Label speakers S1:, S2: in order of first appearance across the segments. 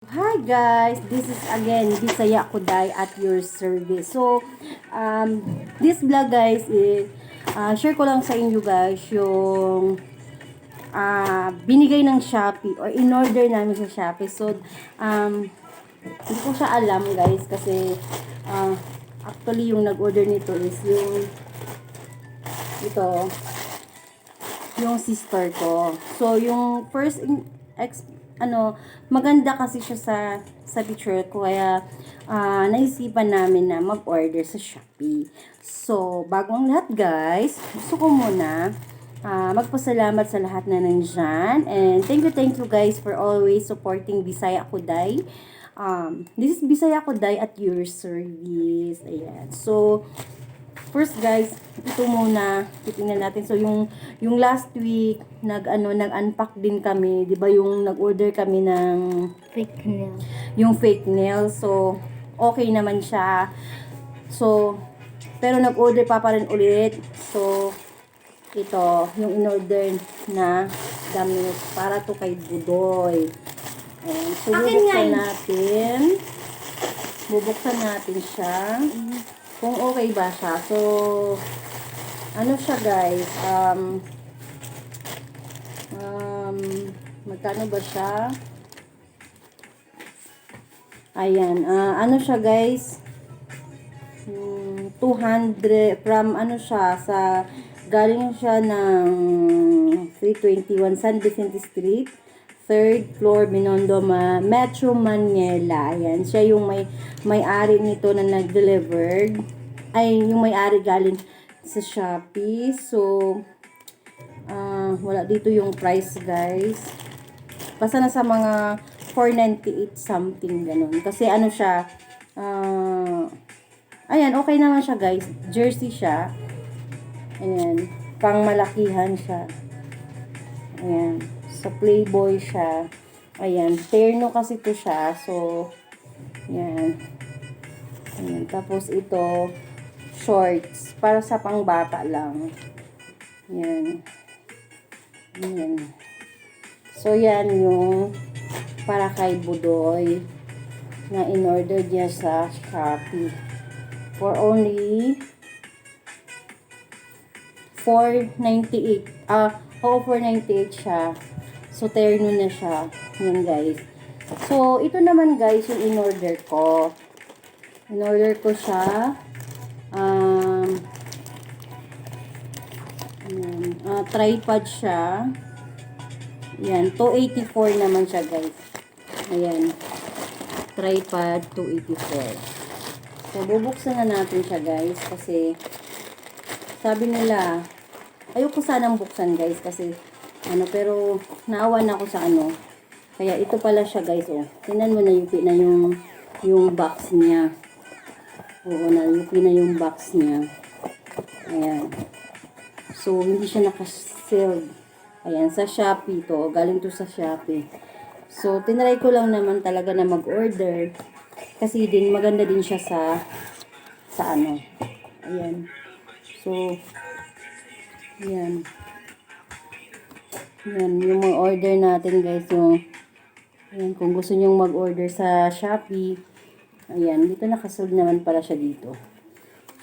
S1: Hi guys, this is again Bisaya Kuday at your service. This vlog guys is share ko lang sa inyo guys yung binigay ng Shopee or in-order namin sa Shopee. Hindi ko siya alam guys kasi actually yung nag-order nito is ito, yung sister ko. So, yung first maganda kasi siya sa picture ko kaya naisipan namin na mag-order sa Shopee. So, bago ang lahat guys, gusto ko muna magpasalamat sa lahat na nandyan. And thank you guys for always supporting Bisaya Kuday. This is Bisaya Kuday at your service. Ayan. So, first guys, ito muna titingnan natin. So yung last week nag-unpack din kami, 'di ba? Yung nag-order kami ng
S2: Fake nail.
S1: yung fake nail. So okay naman siya. So pero nag-order pa rin ulit. So ito yung in-order na damit para to kay Budoy. Ayan. So bubuksan natin siya. Kung okay ba siya. So, ano siya guys, magkano ba siya? Ayan, ano siya guys, 200, from ano siya, galing siya ng 321 San Vicente Street, 3rd floor, Binondo, Metro Manila. Ayan, siya yung may-ari nito na nag-delivered. Yung may-ari galing sa Shopee. So, wala dito yung price, guys. Basta na sa mga 498 something, ganun. Kasi ano siya, ayan, okay naman siya, guys. Jersey siya. Ayan, pang malakihan siya. Ayan, sa Playboy siya. Ayan, terno kasi to siya. So, ayan. Ayan, tapos ito, shorts. Para sa pangbata lang. Ayan. Ayan. So, yan yung para kay Budoy na in-order niya sa Shopee. For only 498. Oo, 498 siya. So, terno na siya. Yan, guys. So, ito naman, guys, yung in-order ko. In-order ko siya. Tripod siya. Yan, 284 naman siya, guys. Ayan. Tripod, 284. So, bubuksan na natin siya, guys. Kasi, sabi nila, ayoko sanang buksan, guys. Kasi, pero, naawan ako sa Kaya, ito pala siya, guys, oh. Tingnan mo na yung box niya. Oo, nalipin na yung box niya. Ayan. So, hindi siya naka-sealed. Ayan, sa Shopee to. Galing to sa Shopee. So, tinry ko lang naman talaga na mag-order. Kasi din, maganda din siya sa Ayan. So, ayan. Ayan, yung mga order natin guys. Ayan, kung gusto nyo mag-order sa Shopee, ayan, dito nakasold naman pala siya dito.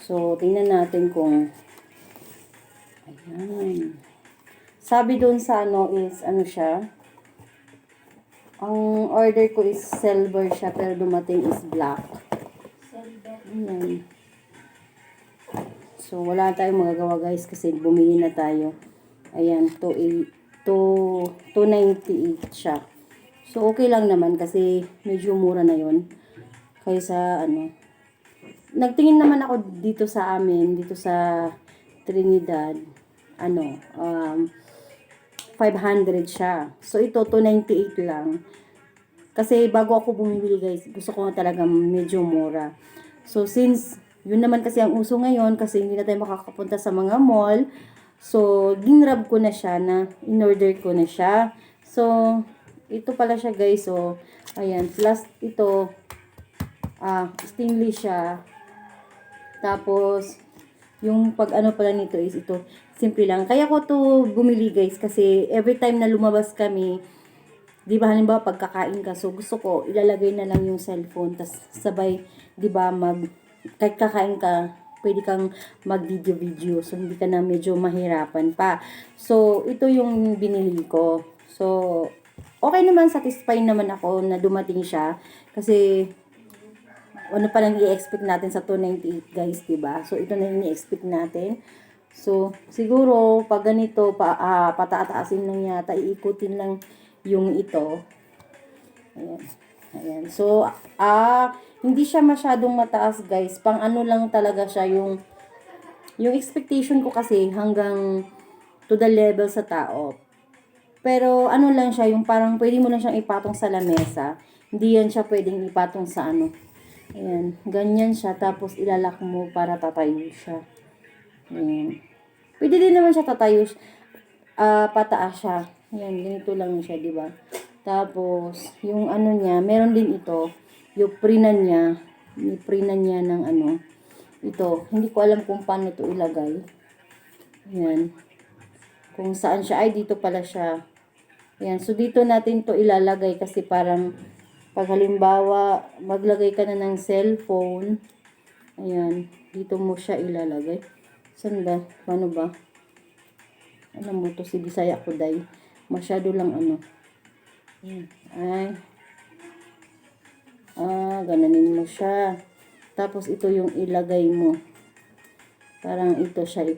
S1: So, tingnan natin kung ayan. Sabi doon sa is siya. Ang order ko is silver siya pero dumating is black. Ayan. So, wala tayong magagawa guys kasi bumili na tayo. Ayan, 298 siya. So, okay lang naman kasi medyo mura na yon kaysa Nagtingin naman ako dito sa amin, dito sa Trinidad, 500 siya. So, ito, 298 lang. Kasi bago ako bumibili guys, gusto ko talaga medyo mura. So, since, yun naman kasi ang uso ngayon, kasi hindi na tayo makakapunta sa mga mall, so, ginrab ko na siya in-order ko na siya. So, ito pala siya guys, so, ayan, plus ito, stainless siya. Tapos, yung pala nito is ito, simple lang. Kaya ko to bumili guys kasi every time na lumabas kami, di ba halimbawa pagkakain ka, so gusto ko ilalagay na lang yung cellphone, tas sabay, di ba, kahit kakain ka, pwede kang mag-video-video, so hindi ka na medyo mahirapan pa. So, ito yung binili ko. So, okay naman, satisfied naman ako na dumating siya, kasi ano pa lang i-expect natin sa 298 guys, diba? So, ito na yung i-expect natin. So, siguro, pag ganito, pataataasin lang yata, iikutin lang yung ito. Ayan. Ayan. So, hindi siya masyadong mataas guys. Pang ano lang talaga siya, yung expectation ko kasi hanggang to the level sa tao. Pero, ano lang siya, yung parang pwede mo lang siyang ipatong sa lamesa. Hindi yan siya pwedeng ipatong sa ano. Ayan, ganyan siya. Tapos, ilalak mo para tatayo siya. Ayan. Pwede din naman siya tatayo. Pataas siya. Ayan, ganito lang siya, di ba? Tapos, yung ano niya, meron din ito. Yung prinan niya. Yung prinan niya ng ano. Ito. Hindi ko alam kung paano ito ilagay. Ayan. Kung saan siya. Ay, dito pala siya. Ayan. So, dito natin to ilalagay kasi parang pag halimbawa, maglagay ka na ng cellphone, ayan, dito mo siya ilalagay. Saan ba? Paano ba? Alam mo to, si Bisaya ko, day. Masyado lang ano. Ayan. Gananin mo siya. Tapos, ito yung ilagay mo. Parang ito siya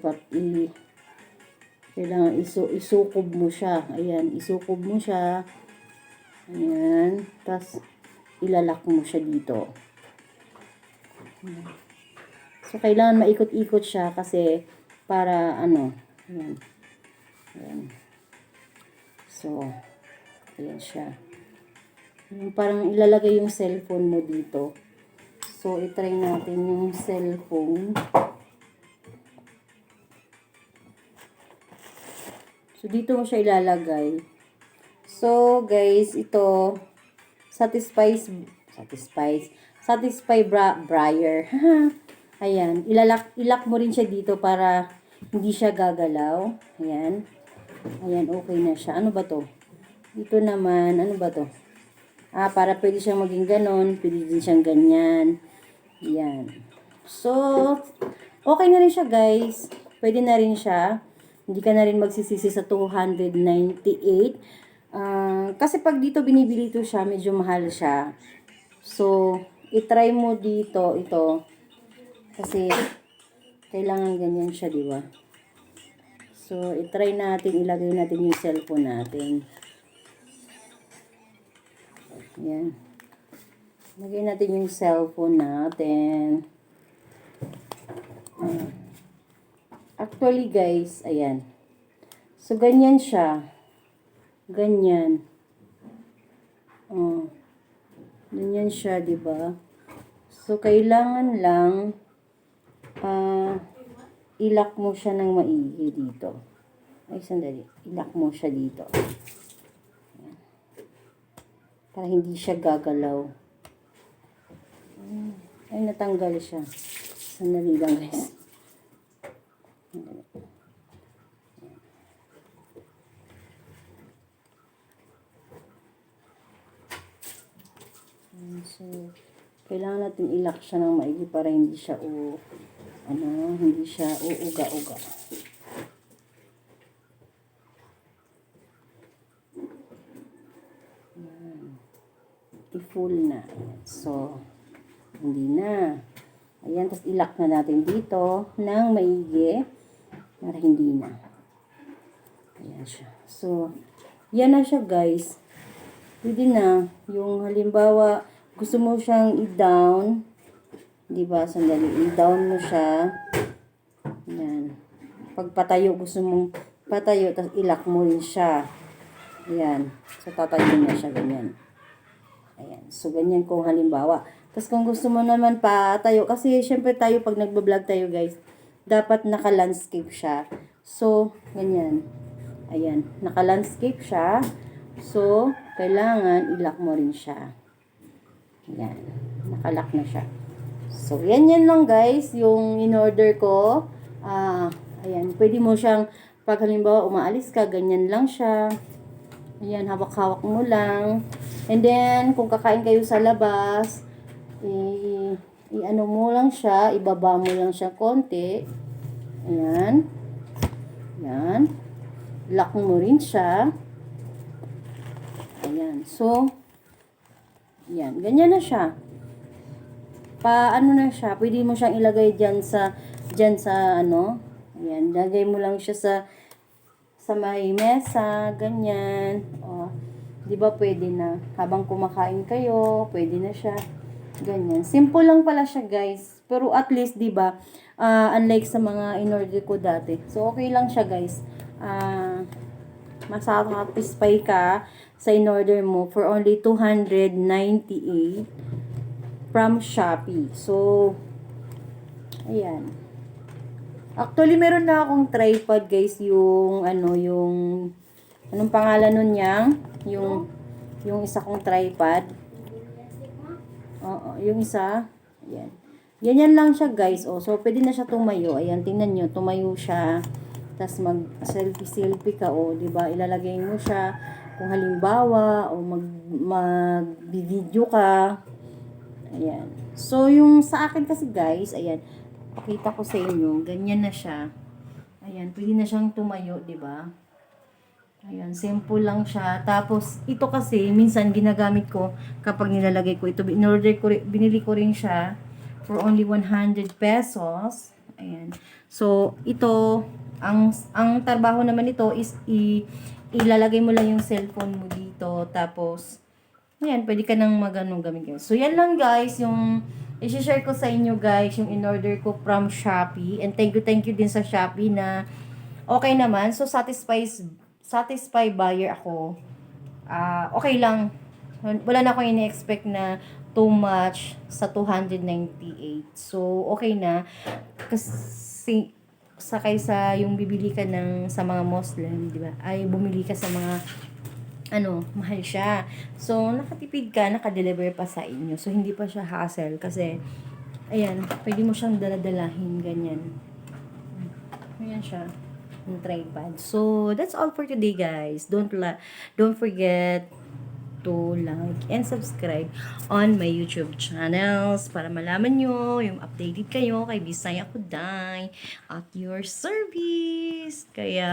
S1: kailangan isukob mo siya. Ayan, isukob mo siya. Ayan. Tapos, ilalak mo siya dito. So, kailangan maikot-ikot siya kasi para ano. Ayan. Ayan. So, ayan siya. Yung parang ilalagay yung cellphone mo dito. So, itry natin yung cellphone. So, dito mo siya ilalagay. So, guys, ito, Satisfy Briar. Ayan, ilak mo rin siya dito para hindi siya gagalaw. Ayan. Ayan, okay na siya. Ano ba to? Dito naman, ano ba to? Para pwede siyang maging ganon, pwede din siyang ganyan. Ayan. So, okay na rin siya, guys. Pwede na rin siya. Hindi ka na rin magsisisi sa 298. Kasi pag dito binibili to siya, medyo mahal siya. So, itry mo dito, ito. Kasi, kailangan ganyan siya, di ba? So, itry natin, ilagay natin yung cellphone natin. Ayan. Ilagay natin yung cellphone natin. Actually, guys, ayan. So, ganyan siya. Ganyan. Ganyan siya, di ba? So, kailangan lang ilak mo siya ng maigi dito. Ay, sandali. Ilak mo siya dito. Ayan. Para hindi siya gagalaw. Ay, natanggal siya. Sandali lang, guys. So, kailangan natin ilak siya ng maigi para hindi siya hindi siya uuga-uga. I-full na. So, hindi na. Ayan, tapos ilak na natin dito ng maigi para hindi na. Ayan siya. So, yan na siya, guys. Pwede na. Yung halimbawa, gusto mo siyang i-down. Diba? Sandali. I-down mo siya. Ayan. Pag patayo, gusto mong patayo, tapos ilak mo rin siya. Ayan. So, tatayo na siya. Ganyan. Ayan. So, ganyan kung halimbawa. Tapos, kung gusto mo naman patayo, kasi syempre tayo, pag nagbablog tayo, guys, dapat naka-landscape siya. So, ganyan. Ayan. Naka-landscape siya. So, kailangan ilak mo rin siya. Ayan. Nakalak na siya. So, yan lang, guys, yung in-order ko. Ayan. Pwede mo siyang, pag halimbawa umaalis ka, ganyan lang siya. Ayan, hawak-hawak mo lang. And then, kung kakain kayo sa labas, i-ano mo lang siya, ibaba mo lang siya konti. Ayan. Ayan. Lock mo rin siya. Ayan. So, ayan. Ganyan na siya. Ano na siya, pwede mo siyang ilagay dyan sa ano. Ayan. Lagay mo lang siya sa may mesa, ganyan. O, di ba pwede na? Habang kumakain kayo, pwede na siya. Ganyan. Simple lang pala siya, guys. Pero at least, di ba, unlike sa mga in-order ko dati. So, okay lang siya, guys. Masasatisfy ka sa in-order mo for only 298 from Shoppee. So, ayan. Actually, meron na akong tripod, guys, anong pangalan nun niya? Yung isa kong tripod. Oo, yung isa. Ayan. Ganyan lang siya, guys. Oh, so, pwede na siya tumayo. Ayan, tingnan nyo, tumayo siya. Tapos, mag-selfie-selfie ka, oh, diba? Ilalagay mo siya. Kung halimbawa, o mag-video ka. Ayan. So, yung sa akin kasi, guys, ayan, pakita ko sa inyo, ganyan na siya. Ayan, pwede na siyang tumayo, di ba? Ayan, simple lang siya. Tapos, ito kasi, minsan ginagamit ko kapag nilalagay ko ito. Binili ko rin siya for only 100 pesos. Ayan. So, ito, ang trabaho naman ito is ilalagay mo lang yung cellphone mo dito. Tapos, ayan, pwede ka nang mag-anong gamit, guys. So, yan lang, guys, yung i-share ko sa inyo, guys, yung in-order ko from Shoppee. And thank you din sa Shoppee na okay naman. So, satisfied buyer ako. Okay lang. Wala na akong ini-expect na too much sa 298. So, okay na. Kasi, kaysa yung bibili ka sa mga Muslim, di ba? Ay, bumili ka sa mga mahal siya. So, nakatipid ka, nakadeliver pa sa inyo. So, hindi pa siya hassle kasi, ayan, pwede mo siyang daladalahin, ganyan. Ayan siya, yung tripod. So, that's all for today, guys. Don't forget to like and subscribe on my YouTube channels para malaman nyo yung updated kayo kay Bisaya Kuday at your service. Kaya,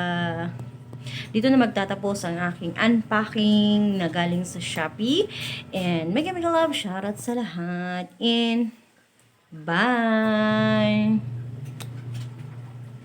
S1: dito na magtatapos ang aking unpacking na galing sa Shopee. And mega love, shoutout sa lahat. And bye!